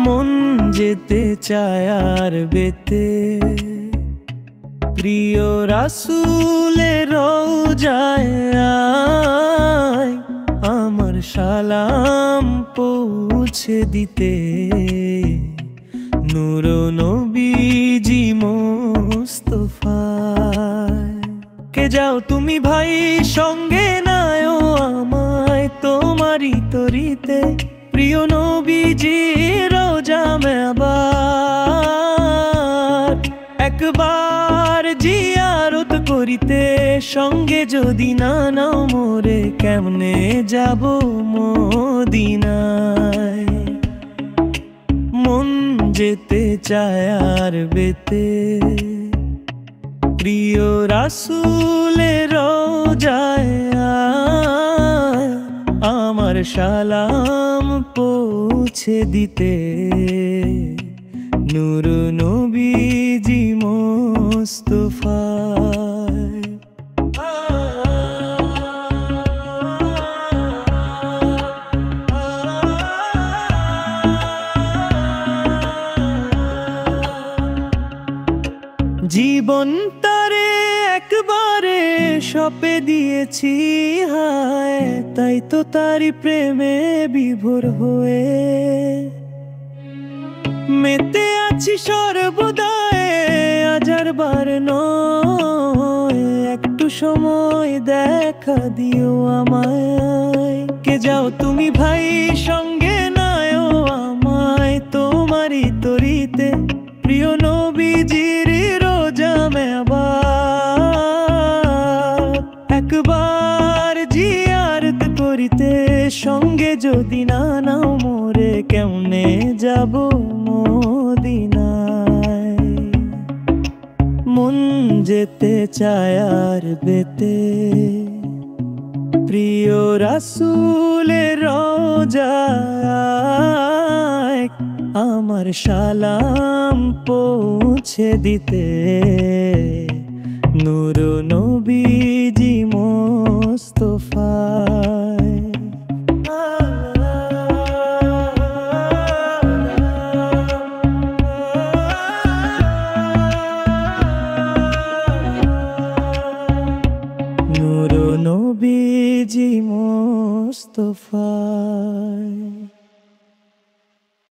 মন যেতে চায় আর বেতে, প্রিয় রাসূলের রওজায় আয়, আমার সালাম পৌঁছে দিতে। নূর নবীজি মোস্তফায়। কে যাও তুমি ভাই সঙ্গে নাও আমায় তোমারই তরিতে, প্রিয় নবীজি রওজা মে আবার একবার জিয়ারত করিতে। সঙ্গে যদি না নাও মোরে কেমনে যাব মদিনায়। মন যেতে চায় আর বেতে, প্রিয় রাসূলের রওজায় আয়, আমার সালাম পৌঁছে দিতে। নূর নবীজি মোস্তফায়। জীবন তারে একবারে সঁপে দিয়েছি হায়, তাই তো তারি প্রেমে বিভোর হয়ে মেতে আছি সর্বদায়। আজার বার নয় একটু সময় দেখা দিও আমায়। কে যাও তুমি ভাই সঙ্গে নাও আমায় তোমারই তরিতে, প্রিয় নবীজির রওজা মে আবার একবার জিয়ারত করিতে। সঙ্গে যদি না নাও মোরে কেমনে যাব মদিনায়। মন যেতে চায় আর বেতে, প্রিয় রাসূলের রওজায়, আমার সালাম পৌঁছে দিতে। নূর নবীজি মোস্তফায়। নূর নবীজি মোস্তফা।